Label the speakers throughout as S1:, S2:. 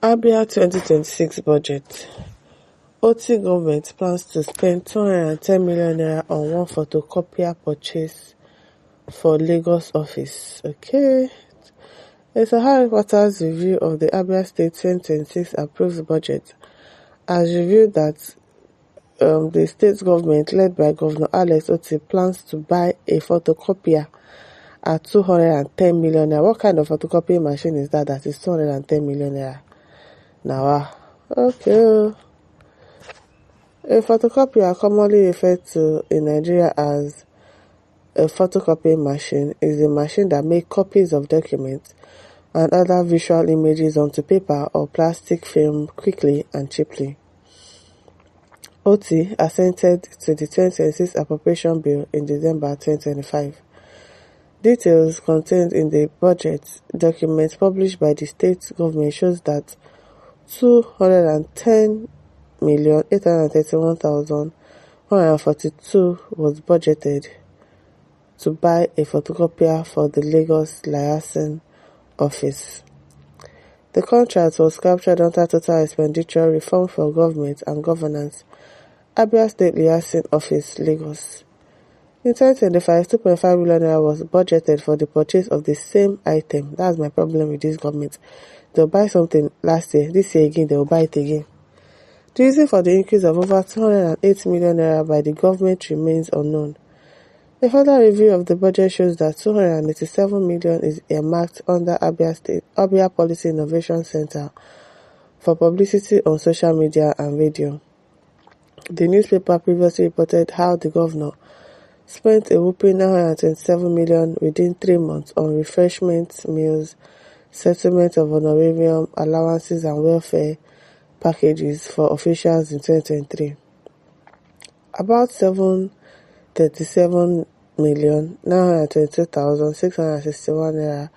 S1: Abia 2026 budget. OT government plans to spend 210 million naira on one photocopier purchase for Lagos office. Okay. It's a Harry Potter's review of the Abia State 2026 approved budget has revealed that the state government, led by Governor Alex Oti, plans to buy a photocopier at 210 million naira. What kind of photocopying machine is that is 210 million naira? Now, okay. A photocopier, commonly referred to in Nigeria as a photocopying machine, is a machine that makes copies of documents and other visual images onto paper or plastic film quickly and cheaply. OT assented to the 2026 appropriation bill in December 2025. Details contained in the budget document published by the state government shows that 210,831,142 was budgeted to buy a photocopier for the Lagos liaison office. The contract was captured under Total Expenditure Reform for Government and Governance, Abia State Liaison Office, Lagos. In 2025, 2.5 million naira was budgeted for the purchase of the same item. That's my problem with this government. They'll buy something last year, this year again, they'll buy it again. The reason for the increase of over 208 million naira by the government remains unknown. A further review of the budget shows that 287 million is earmarked under Abia Policy Innovation Center for publicity on social media and radio. The newspaper previously reported how the governor spent a whopping 927 million within 3 months on refreshments, meals, settlement of honorarium, allowances and welfare packages for officials in 2023. About 737,922,661 naira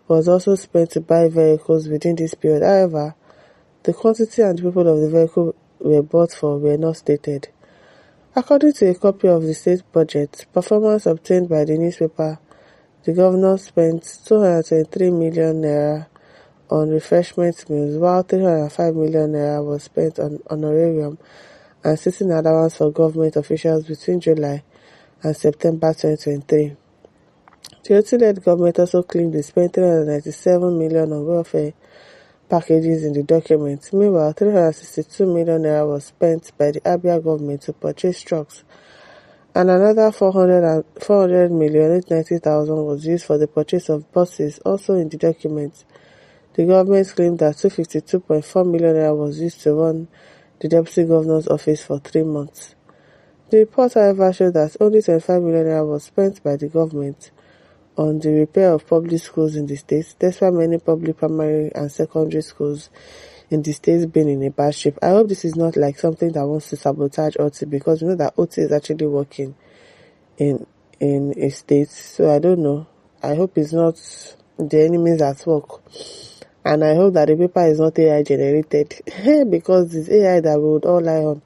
S1: was also spent to buy vehicles within this period. However, the quantity and people of the vehicle were bought for were not stated. According to a copy of the state budget, performance obtained by the newspaper, the governor spent 223 million naira on refreshment meals, while 305 million naira was spent on honorarium and sitting allowance for government officials between July and September 2023. The OT-led government also claimed they spent 397 million on welfare packages in the document. Meanwhile, 362 million naira was spent by the Abia government to purchase trucks, and another 400,890,000 was used for the purchase of buses. Also in the document, the government claimed that 252.4 million naira was used to run the deputy governor's office for 3 months. The report, however, showed that only 25 million naira was spent by the government on the repair of public schools in the state, despite many public primary and secondary schools in the state being in a bad shape. I hope this is not like something that wants to sabotage OT, because we know that OT is actually working in a state, so I don't know. I hope it's not the enemies at work, and I hope that the paper is not AI generated because it's AI that we would all lie on.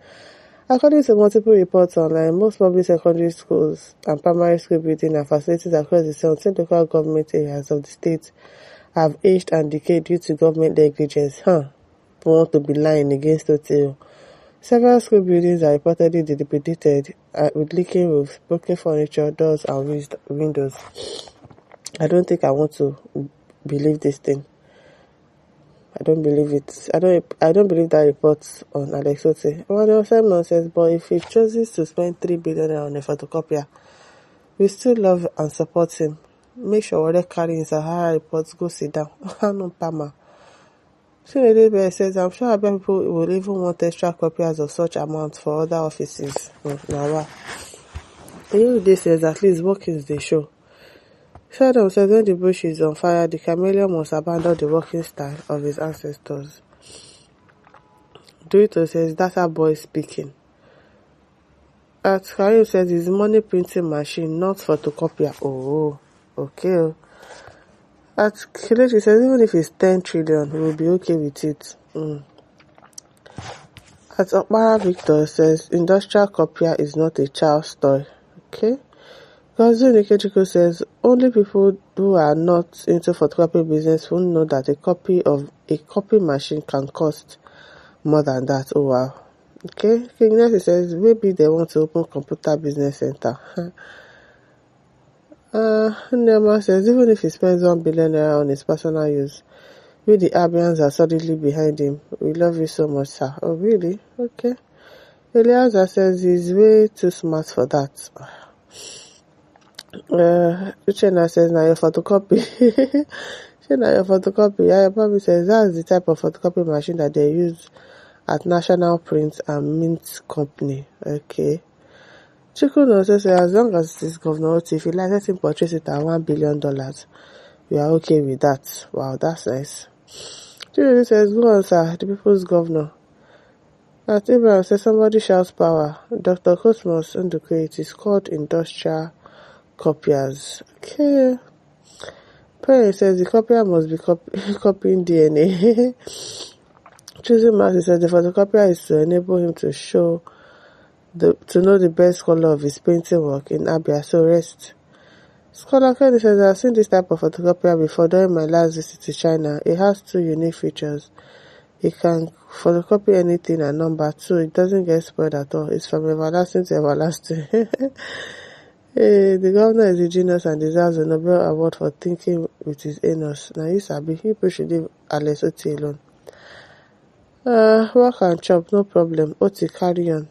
S1: According to multiple reports online, most public secondary schools and primary school buildings and facilities across the 17 local government areas of the state have aged and decayed due to government negligence. We want to be lying against OTO. Several school buildings are reportedly dilapidated with leaking roofs, broken furniture, doors and windows. I don't think I want to believe this thing. I don't believe it. I don't believe that report on Alex Ote. Well, there was some nonsense, but if he chooses to spend 3 billion on a photocopier, we still love and support him. Make sure whatever carrying Sahara reports, go sit down. No Pama. Chinede says, I'm sure Abia people will even want extra copies of such amounts for other offices. Now, Day says at least workings they show. Sheldon says when the bush is on fire, the chameleon must abandon the working style of his ancestors. Dorito says data boy speaking. At Karim says it's money printing machine, not photocopier. Oh, okay. At Kelechi says even if it's 10 trillion, we'll be okay with it. At Okpara Victor says industrial copier is not a child's toy. Okay. Govt Nikechukwu says only people who are not into photocopy business won't know that a copy machine can cost more than that. Oh wow. Okay. King Nancy says maybe they want to open computer business center. Nema says even if he spends $1 billion on his personal use, we the Abians are solidly behind him. We love you so much, sir. Oh really? Okay. Eliaza says he's way too smart for that. Uchenna says now your photocopy. Now your photocopy. Ayapami says that's the type of photocopy machine that they use at National Print and Mint Company. Okay. Chukwu also says as long as it is Governor Oti, if he likes, let him purchase it at $1 billion. We are okay with that. Wow, that's nice. Chukwu says go on, sir, the people's governor. At Abraham says somebody shouts power. Dr. Cosmos Ndukwe, it is called industrial copiers. Okay. Perry says the copier must be copying DNA. Choosing Max says the photocopier is to enable him to know the best color of his painting work in Abia, so rest. Scholar Kenny says I've seen this type of photocopier before during my last visit to China. It has 2 unique features. It can photocopy anything and number 2. It doesn't get spoiled at all. It's from everlasting to everlasting. The governor is a genius and deserves a Nobel Award for thinking with his anus. Now you sabi, people should leave Alex Oti alone. Work and chop, no problem. Oti, carry on.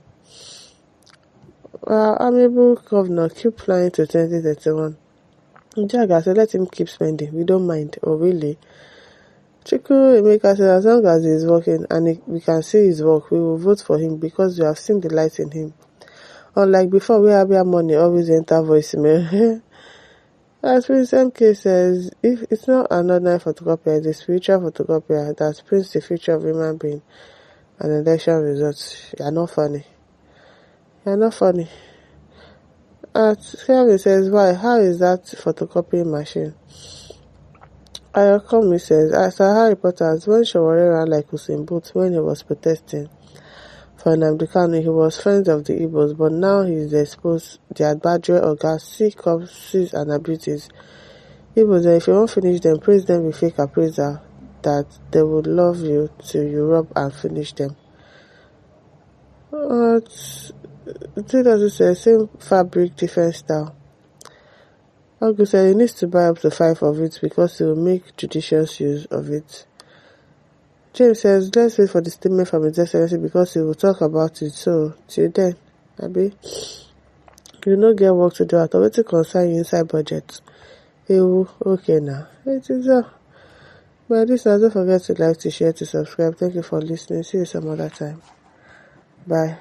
S1: Amiable governor, keep flying to 2031. Jaga said, let him keep spending. We don't mind. Oh, really? Chukwu Emeka said, as long as he is working and we can see his work, we will vote for him because we have seen the light in him. Unlike before, where Abia money always enter voicemail. As Prince MK says, if it's not an ordinary photocopier, it's a spiritual photocopier that prints the future of human being and election results. You're not funny. You're not funny. Kevin says, why? How is that photocopying machine? Ayokomi says, as Sahara reporters, when Shawari ran like Usain Bolt when he was protesting for Nnamdi Kanu, he was friends of the Igbos, but now he's exposed their badger or gas, sick corpses and abuses. Igbos, if you won't finish them, praise them with fake appraisal that they would love you till you rub and finish them. It says same fabric, different style. August said he needs to buy up to 5 of it because he will make judicious use of it. James says, let's wait for the statement from His Excellency because he will talk about it. So, till then, Abi, you no get work to do at all. Wait to concern you inside budget. Okay now. It is all. But listeners, don't forget to like, to share, to subscribe. Thank you for listening. See you some other time. Bye.